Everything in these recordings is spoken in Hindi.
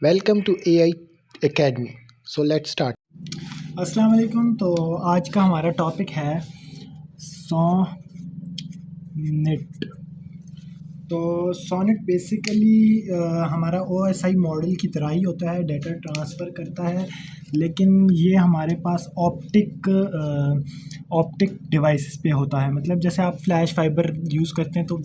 Welcome to AI Academy. So let's start. अस्सलाम वालेकुम। तो आज का हमारा टॉपिक है सोनेट। तो सोनेट बेसिकली हमारा OSI मॉडल की तरह ही होता है, डाटा ट्रांसफ़र करता है, लेकिन ये हमारे पास ऑप्टिक डिवाइसेस पे होता है। मतलब जैसे आप फ्लैश फाइबर यूज़ करते हैं तो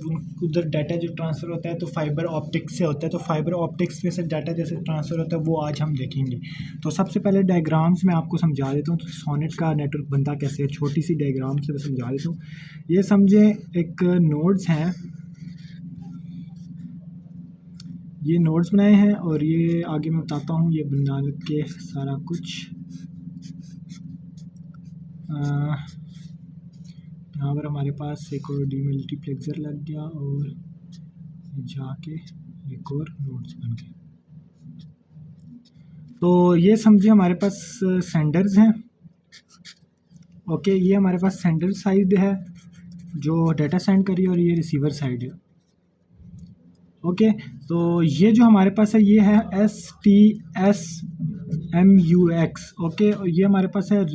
उधर डाटा जो ट्रांसफ़र होता है तो फाइबर ऑप्टिक्स से होता है, तो फाइबर ऑप्टिक्स पे से डाटा जैसे ट्रांसफ़र होता है वो आज हम देखेंगे। तो सबसे पहले डायग्राम्स में आपको समझा देता हूँ तो सोनेट का नेटवर्क बनता कैसे है, छोटी सी डायग्राम से मैं समझा देता हूँ। ये समझे एक नोड्स हैं, ये नोट्स बनाए हैं और ये आगे मैं बताता हूँ ये बना के सारा कुछ। यहाँ पर हमारे पास एक और डीमल्टीप्लेक्सर लग गया और जाके एक और नोट्स बन गए। तो ये समझिए हमारे पास सेंडर्स हैं। ओके, ये हमारे पास सेंडर साइड है जो डाटा सेंड करी और ये रिसीवर साइड है। ओके, तो ये जो हमारे पास है ये है STSMUX। ओके, और ये हमारे पास है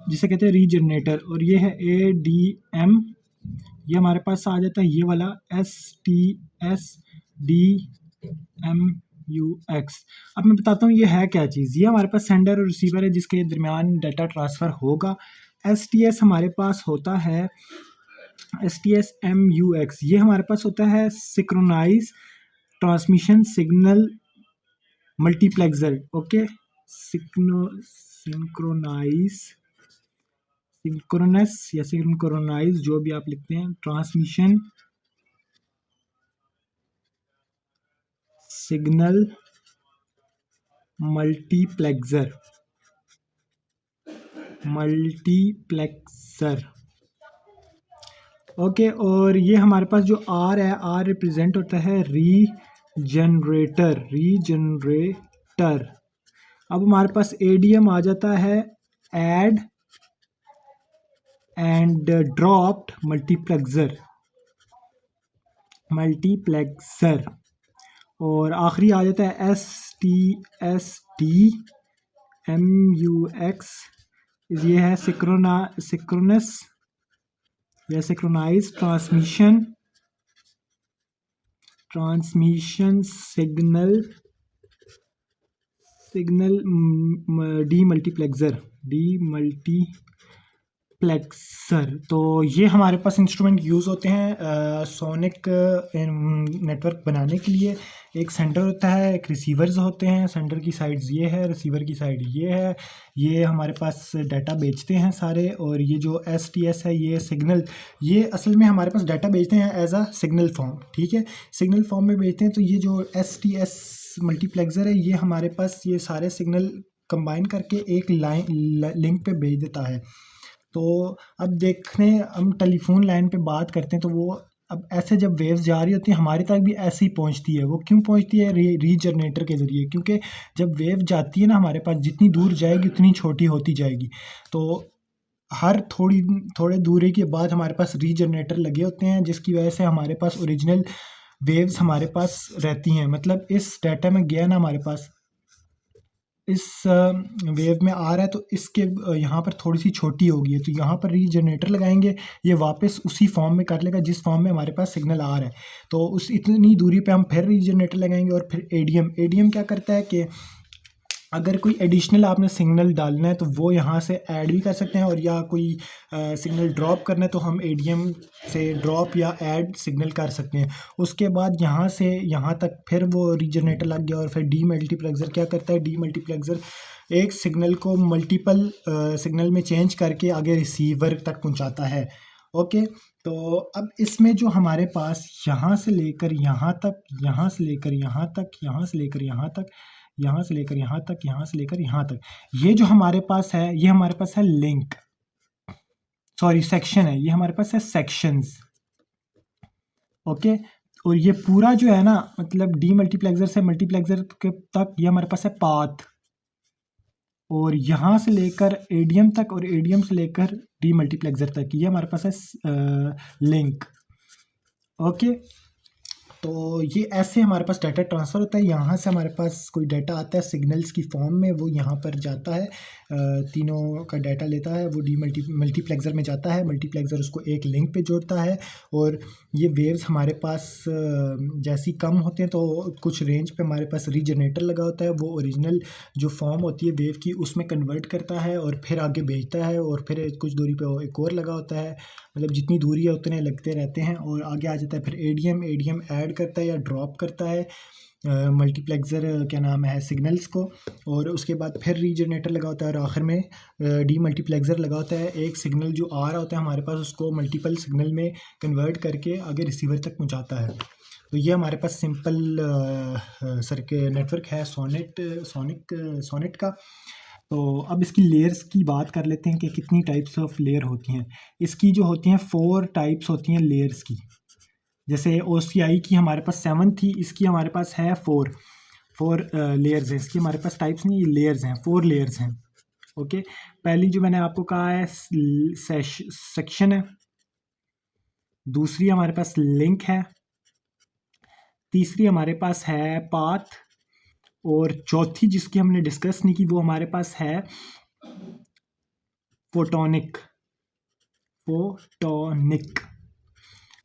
जिसे कहते हैं रीजनरेटर, और ये है ADM। ये हमारे पास आ जाता है ये वाला STSDMUX। अब मैं बताता हूँ ये है क्या चीज़। ये हमारे पास सेंडर और रिसीवर है जिसके दरमियान डाटा ट्रांसफ़र होगा। STS हमारे पास होता है STSMUX, ये हमारे पास होता है synchronize transmission signal multiplexer. Okay, synchronous या सिंक्रोनाइज जो भी आप लिखते हैं, ट्रांसमिशन सिग्नल मल्टीप्लेक्सर। ओके, और ये हमारे पास जो R है, R रिप्रेजेंट होता है रीजनरेटर। अब हमारे पास ADM आ जाता है ऐड एंड ड्रॉप्ड मल्टीप्लेक्सर, और आखिरी आ जाता है STSDMUX। ये है सिंक्रोनस या सिंक्रोनाइज ट्रांसमिशन सिग्नल डीमल्टीप्लेक्सर। तो ये हमारे पास इंस्ट्रूमेंट यूज़ होते हैं सोनिक नेटवर्क बनाने के लिए। एक सेंटर होता है, एक रिसीवर्स होते हैं। सेंटर की साइड्स ये है, रिसीवर की साइड ये है। ये हमारे पास डाटा बेचते हैं सारे, और ये जो STS है ये सिग्नल, ये असल में हमारे पास डाटा बेचते हैं एज अ सिग्नल फॉर्म। ठीक है, सिग्नल फॉर्म में बेचते हैं। तो ये जो STS मल्टीप्लेक्सर है ये हमारे पास ये सारे सिग्नल कंबाइन करके एक लिंक पे भेज देता है। तो अब देखने हम टेलीफोन लाइन पे बात करते हैं तो वो अब ऐसे जब वेव्स जा रही होती है हमारे तक भी ऐसे ही पहुंचती है। वो क्यों पहुंचती है? रीजनरेटर के ज़रिए, क्योंकि जब वेव जाती है ना हमारे पास, जितनी दूर जाएगी उतनी छोटी होती जाएगी। तो हर थोड़े दूरी के बाद हमारे पास रीजनरेटर लगे होते हैं, जिसकी वजह से हमारे पास ओरिजिनल वेव्स हमारे पास रहती हैं। मतलब इस डाटा में गया ना हमारे पास, इस वेव में आ रहा है तो इसके यहाँ पर थोड़ी सी छोटी होगी है, तो यहाँ पर रीजनरेटर लगाएंगे, ये वापस उसी फॉर्म में कर लेगा जिस फॉर्म में हमारे पास सिग्नल आ रहा है। तो उस इतनी दूरी पे हम फिर रीजनरेटर लगाएंगे। और फिर एडीएम क्या करता है कि अगर कोई एडिशनल आपने सिग्नल डालना है तो वो यहाँ से ऐड भी कर सकते हैं, और या कोई सिग्नल ड्रॉप करना है तो हम एडीएम से ड्रॉप या ऐड सिग्नल कर सकते हैं। उसके बाद यहाँ से यहाँ तक फिर वो रीजनरेटर लग गया। और फिर डीमल्टीप्लेक्सर क्या करता है? डीमल्टीप्लेक्सर एक सिग्नल को मल्टीपल सिग्नल में चेंज करके आगे रिसीवर तक पहुँचाता है। ओके, तो अब इसमें जो हमारे पास यहाँ से लेकर यहाँ तक, यहाँ से लेकर यहाँ तक, यहाँ से लेकर यहाँ तक, यहाँ से लेकर यहाँ तक, यहाँ से लेकर यहाँ तक, ये जो हमारे पास है ये हमारे पास है सेक्शन है। ये हमारे पास है सेक्शंस। ओके, और ये पूरा जो है ना, मतलब डीमल्टीप्लेक्सर से मल्टीप्लेक्सर के तक ये हमारे पास है पाथ, और यहाँ से लेकर एडीएम तक और एडीएम से लेकर डीमल्टीप्लेक्सर तक ये हमारे पास है लिंक। ओके, तो ये ऐसे हमारे पास डाटा ट्रांसफ़र होता है। यहाँ से हमारे पास कोई डाटा आता है सिग्नल्स की फॉर्म में, वो यहाँ पर जाता है, तीनों का डाटा लेता है, वो मल्टीप्लेक्सर में जाता है। मल्टीप्लेक्सर उसको एक लिंक पे जोड़ता है और ये वेव्स हमारे पास जैसी कम होते हैं तो कुछ रेंज पे हमारे पास रीजनरेटर लगा होता है, वो ओरिजिनल जो फॉर्म होती है वेव की उसमें कन्वर्ट करता है और फिर आगे भेजता है, और फिर कुछ दूरी पे एक और लगा होता है, मतलब जितनी दूरी है उतने लगते रहते हैं और आगे आ जाता है। फिर एडीएम ऐड करता है या ड्रॉप करता है मल्टीप्लेक्सर क्या नाम है सिग्नल्स को, और उसके बाद फिर रीजनरेटर लगा होता है और आखिर में डी मल्टीप्लेक्सर लगा होता है। एक सिग्नल जो आ रहा होता है हमारे पास उसको मल्टीपल सिग्नल में कन्वर्ट करके आगे रिसीवर तक पहुंचाता है। तो ये हमारे पास सिंपल सर्किट नेटवर्क है सोनेट का। तो अब इसकी लेयर्स की बात कर लेते हैं कि कितनी टाइप्स ऑफ लेयर होती हैं। इसकी जो होती हैं 4 टाइप्स होती हैं लेयर्स की। जैसे OCI की हमारे पास 7 थी, इसकी हमारे पास है 4 लेयर्स हैं। इसकी हमारे पास टाइप्स नहीं, लेयर्स हैं, 4 लेयर्स हैं। ओके, पहली जो मैंने आपको कहा है सेक्शन है, दूसरी हमारे पास लिंक है, तीसरी हमारे पास है पाथ, और चौथी जिसकी हमने डिस्कस नहीं की वो हमारे पास है फोटोनिक।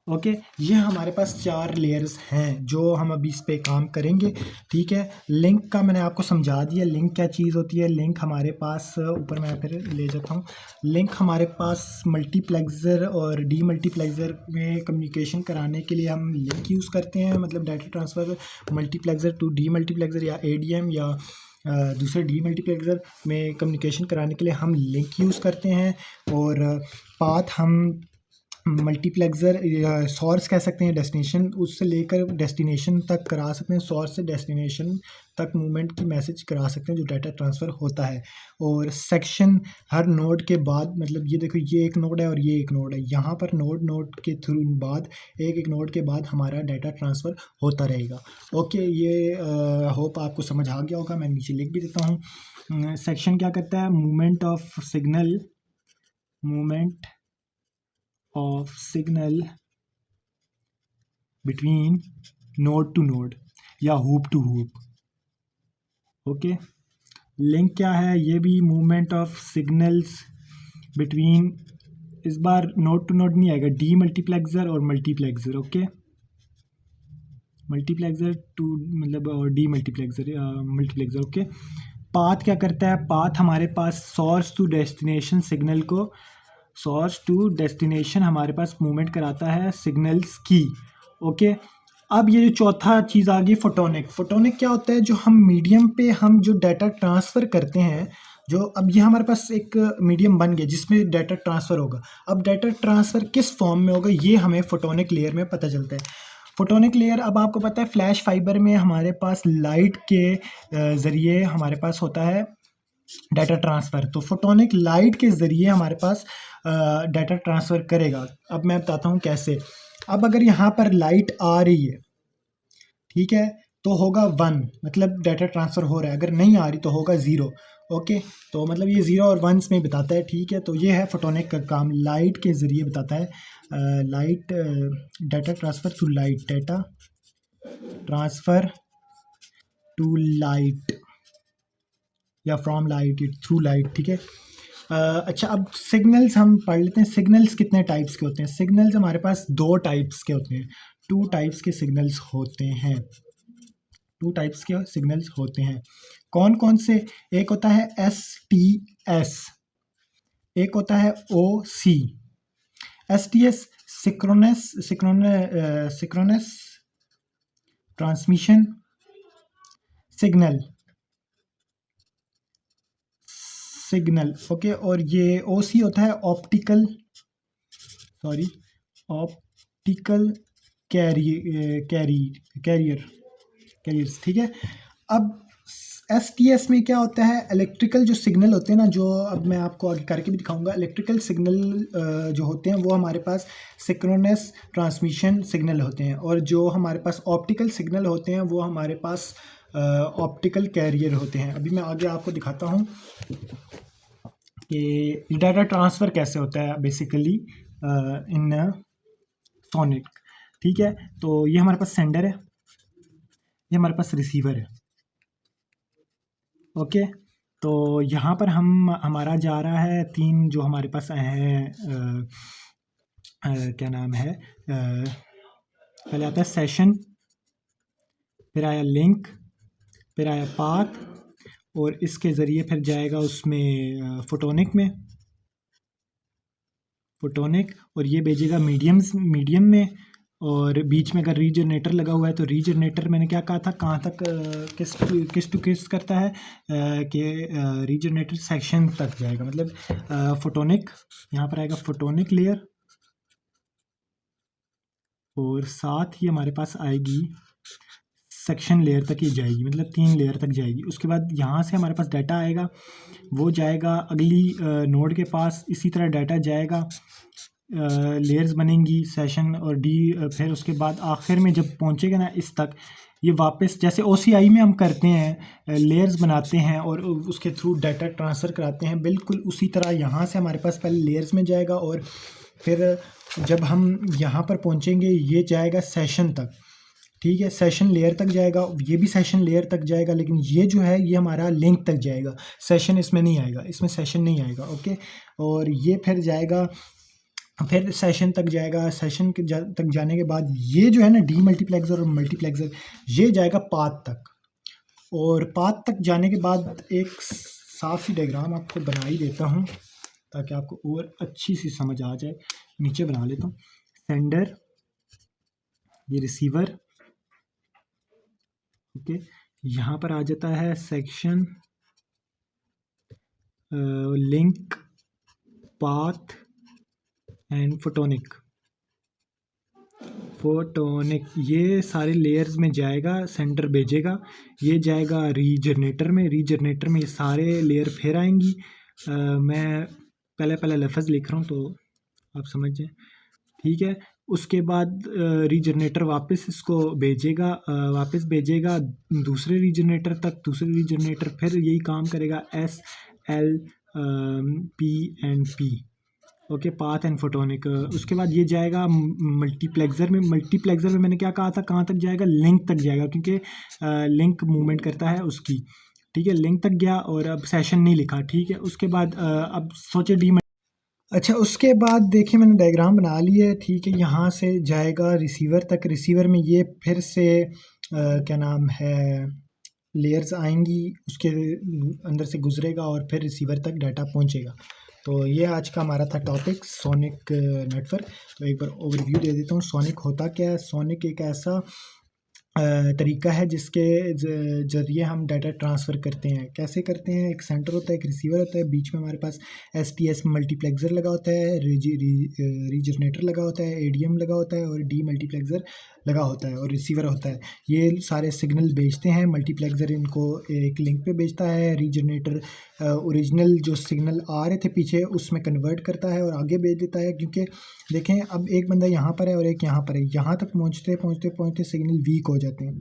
ओके, ये हमारे पास 4 लेयर्स हैं जो हम अभी इस पे काम करेंगे। ठीक है, लिंक का मैंने आपको समझा दिया, लिंक क्या चीज़ होती है। लिंक हमारे पास ऊपर मैं फिर ले जाता हूँ। लिंक हमारे पास मल्टीप्लेक्सर और डी मल्टीप्लेक्सर में कम्युनिकेशन कराने के लिए हम लिंक यूज़ करते हैं, मतलब data transfer multiplexer to demultiplexer या एडीएम या दूसरे डी मल्टीप्लेक्सर में कम्युनिकेशन कराने के लिए हम लिंक यूज़ करते हैं। और पाथ हम मल्टीप्लेक्सर सोर्स कह सकते हैं, डेस्टिनेशन उससे लेकर डेस्टिनेशन तक करा सकते हैं, सोर्स से डेस्टिनेशन तक मूवमेंट की मैसेज करा सकते हैं जो डाटा ट्रांसफ़र होता है। और सेक्शन हर नोड के बाद, मतलब ये देखो ये एक नोड है और ये एक नोड है, यहाँ पर नोड के थ्रू बाद एक नोड के बाद हमारा डाटा ट्रांसफ़र होता रहेगा। ओके, ये होप आपको समझ आ गया होगा, मैं नीचे लिख भी देता हूँ। सेक्शन क्या करता है, movement of signal between node to node या hop to hop. Okay, link क्या है, ये भी मूवमेंट ऑफ सिग्नल्स बिटवीन, इस बार नोड टू नोड नहीं आएगा, डी मल्टीप्लेक्सर और मल्टीप्लेक्सर। ओके, मल्टीप्लेक्सर टू मतलब और डी मल्टीप्लेक्सर। ओके, पाथ क्या करता है, पाथ हमारे पास सोर्स टू डेस्टिनेशन सिग्नल को, सोर्स टू डेस्टिनेशन हमारे पास मूवमेंट कराता है सिग्नल्स की। ओके, अब ये जो चौथा चीज़ आ गई फोटोनिक क्या होता है, जो हम मीडियम पे हम जो डाटा ट्रांसफ़र करते हैं, जो अब ये हमारे पास एक मीडियम बन गया जिसमें डाटा ट्रांसफ़र होगा। अब डाटा ट्रांसफ़र किस फॉर्म में होगा ये हमें फोटोनिक लेयर में पता चलता है। फोटोनिक लेयर, अब आपको पता है फ्लैश फाइबर में हमारे पास लाइट के ज़रिए हमारे पास होता है डाटा ट्रांसफ़र, तो फोटोनिक लाइट के ज़रिए हमारे पास डाटा ट्रांसफ़र करेगा। अब मैं बताता हूँ कैसे। अब अगर यहाँ पर लाइट आ रही है, ठीक है, तो होगा 1, मतलब डाटा ट्रांसफ़र हो रहा है। अगर नहीं आ रही तो होगा 0। ओके, तो मतलब ये 0 और 1 में बताता है। ठीक है, तो ये है फोटोनिक का काम, लाइट के ज़रिए बताता है। Light data transfer to light, data transfer to light या फ्रॉम लाइट, थ्रू लाइट। ठीक है, अच्छा, अब सिग्नल्स हम पढ़ लेते हैं। सिग्नल्स कितने टाइप्स के होते हैं? सिग्नल्स हमारे पास 2 टाइप्स के होते हैं, 2 टाइप्स के सिग्नल्स होते हैं, 2 टाइप्स के सिग्नल्स होते हैं। कौन कौन से? एक होता है STS, एक होता है OC। STS synchronous transmission signal. Okay, और ये OC होता है ऑप्टिकल कैरियर्स। ठीक है, अब STS में क्या होता है, इलेक्ट्रिकल जो सिग्नल होते हैं ना, जो अब मैं आपको आगे करके भी दिखाऊंगा, इलेक्ट्रिकल सिग्नल जो होते हैं वो हमारे पास सिक्रोनस ट्रांसमिशन सिग्नल होते हैं, और जो हमारे पास ऑप्टिकल सिग्नल होते हैं वो हमारे पास ऑप्टिकल कैरियर होते हैं। अभी मैं आगे आपको दिखाता हूँ कि डाटा ट्रांसफ़र कैसे होता है बेसिकली इन सोनिक। ठीक है, तो ये हमारे पास सेंडर है, ये हमारे पास रिसीवर है। ओके, तो यहाँ पर हमारा जा रहा है 3 जो हमारे पास है क्या नाम है, पहले आता है सेशन, फिर आया लिंक, फिर आया पाथ, और इसके ज़रिए फिर जाएगा उसमें फोटोनिक, और ये भेजेगा मीडियम में, और बीच में अगर रीजनरेटर लगा हुआ है तो रीजनरेटर मैंने क्या कहा था, कहाँ तक किस टू किस करता है कि रीजनरेटर सेक्शन तक जाएगा, मतलब फोटोनिक, यहाँ पर आएगा फोटोनिक लेयर, और साथ ही हमारे पास आएगी सेक्शन लेयर तक ही जाएगी, मतलब 3 लेयर तक जाएगी। उसके बाद यहाँ से हमारे पास डाटा आएगा, वो जाएगा अगली नोड के पास, इसी तरह डाटा जाएगा, लेयर्स बनेंगी सेशन और डी, फिर उसके बाद आखिर में जब पहुँचेगा ना इस तक, ये वापस जैसे OCI में हम करते हैं, लेयर्स बनाते हैं और उसके थ्रू डाटा ट्रांसफ़र कराते हैं, बिल्कुल उसी तरह यहाँ से हमारे पास पहले लेयर्स में जाएगा, और फिर जब हम यहाँ पर पहुँचेंगे ये जाएगा सेशन तक, ठीक है, सेशन लेयर तक जाएगा, ये भी सेशन लेयर तक जाएगा, लेकिन ये जो है ये हमारा लिंक तक जाएगा, सेशन इसमें नहीं आएगा, इसमें सेशन नहीं आएगा। ओके, और ये फिर जाएगा, फिर सेशन तक जाएगा, सेशन तक जाने के बाद ये जो है ना डीमल्टीप्लेक्सर और मल्टीप्लेक्सर, ये जाएगा पाथ तक, और पाथ तक जाने के बाद एक साफ सी डायग्राम आपको बना ही देता हूँ ताकि आपको और अच्छी सी समझ आ जाए। नीचे बना लेता हूँ, सेंडर, ये रिसीवर, ओके, यहाँ पर आ जाता है section, link, path and photonic, ये सारे लेयर्स में जाएगा, सेंटर भेजेगा, ये जाएगा रीजनरेटर में ये सारे लेयर फिर आएंगी। मैं पहले लफ्ज़ लिख रहा हूँ तो आप समझ जाए, ठीक है। उसके बाद रीजनरेटर वापस इसको वापस भेजेगा दूसरे रीजनरेटर तक, दूसरे रीजनरेटर फिर यही काम करेगा, SL P and P, okay, path and photonic. उसके बाद ये जाएगा मल्टीप्लेक्सर में मैंने क्या कहा था, कहाँ तक जाएगा, लिंक तक जाएगा, क्योंकि लिंक मूवमेंट करता है उसकी, ठीक है, लिंक तक गया, और अब सेशन नहीं लिखा, ठीक है। उसके बाद अब सोचे अच्छा, उसके बाद देखिए मैंने डायग्राम बना ली है, ठीक है, यहाँ से जाएगा रिसीवर तक, रिसीवर में ये फिर से क्या नाम है, लेयर्स आएंगी, उसके अंदर से गुजरेगा और फिर रिसीवर तक डाटा पहुँचेगा। तो ये आज का हमारा था टॉपिक सोनिक नेटवर्क। तो एक बार ओवरव्यू दे देता हूँ, सोनिक होता क्या है। सोनिक एक ऐसा तरीका है जिसके ज़रिए हम डाटा ट्रांसफ़र करते हैं। कैसे करते हैं, एक सेंटर होता है, एक रिसीवर होता है, बीच में हमारे पास STS मल्टीप्लेक्सर लगा होता है, रीजनरेटर लगा होता है, ADM लगा होता है, और डीमल्टीप्लेक्सर लगा होता है, और रिसीवर होता है। ये सारे सिग्नल भेजते हैं, मल्टीप्लेक्सर इनको एक लिंक पे भेजता है, रीजनरेटर ओरिजिनल जो सिग्नल आ रहे थे पीछे उसमें कन्वर्ट करता है और आगे भेज देता है। क्योंकि देखें अब एक बंदा यहाँ पर है और एक यहाँ पर है, यहाँ तक पहुँचते सिग्नल वीक हो जाते हैं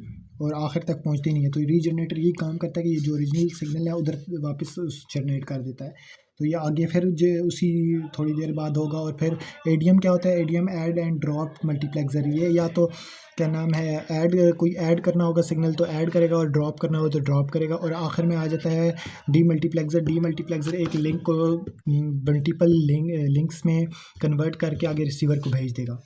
और आखिर तक पहुँचते नहीं है। तो रीजनरेटर यही काम करता है कि ये जो ओरिजिनल सिग्नल है उधर वापस जनरेट कर देता है। तो ये आगे फिर उसी थोड़ी देर बाद होगा। और फिर ADM क्या होता है, ADM add and drop multiplexer. ये या तो क्या नाम है, कोई ऐड करना होगा सिग्नल तो ऐड करेगा, और ड्रॉप करना होगा तो ड्रॉप करेगा। और आखिर में आ जाता है डीमल्टीप्लेक्सर एक लिंक को मल्टीपल लिंक्स में कन्वर्ट करके आगे रिसीवर को भेज देगा।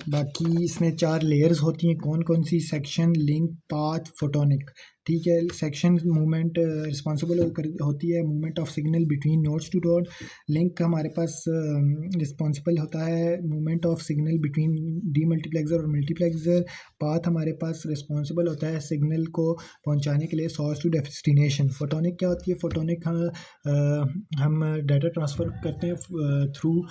बाकी इसमें 4 लेयर्स होती हैं, कौन कौन सी, सेक्शन, लिंक, पाथ, फोटोनिक, ठीक है। सेक्शन मूवमेंट रिस्पॉन्सिबल होती है movement of signal between nodes to node. Link हमारे पास रिस्पॉन्सिबल होता है movement of signal between demultiplexer और मल्टीप्लेक्सर। पाथ हमारे पास रिस्पॉन्सिबल होता है सिग्नल को पहुंचाने के लिए सोर्स टू डेस्टिनेशन। फोटोनिक क्या होती है, फोटोनिक हम डाटा ट्रांसफ़र करते हैं थ्रू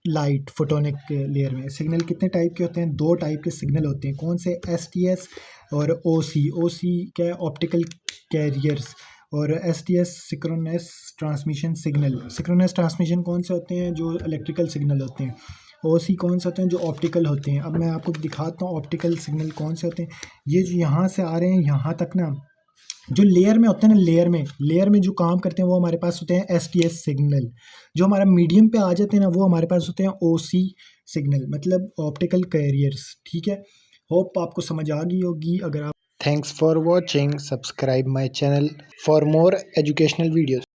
लाइट। फोटोनिक लेयर में सिग्नल कितने टाइप के होते हैं, 2 टाइप के सिग्नल होते हैं। कौन से, STS और OC क्या है, ऑप्टिकल कैरियर्स, और STS synchronous transmission signal. Synchronous transmission कौन से होते हैं, जो इलेक्ट्रिकल सिग्नल होते हैं। OC कौन से होते हैं, जो ऑप्टिकल होते हैं। अब मैं आपको दिखाता हूँ ऑप्टिकल सिग्नल कौन से होते हैं। ये जो यहाँ से आ रहे हैं यहाँ तक ना, जो लेयर में होते हैं ना, लेयर में जो काम करते हैं वो हमारे पास होते हैं STS सिग्नल। जो हमारा मीडियम पे आ जाते हैं ना वो हमारे पास होते हैं OC सिग्नल, मतलब ऑप्टिकल कैरियर्स। ठीक है, होप आपको समझ आ गई होगी। अगर आप Thanks for watching. Subscribe my channel for more educational videos.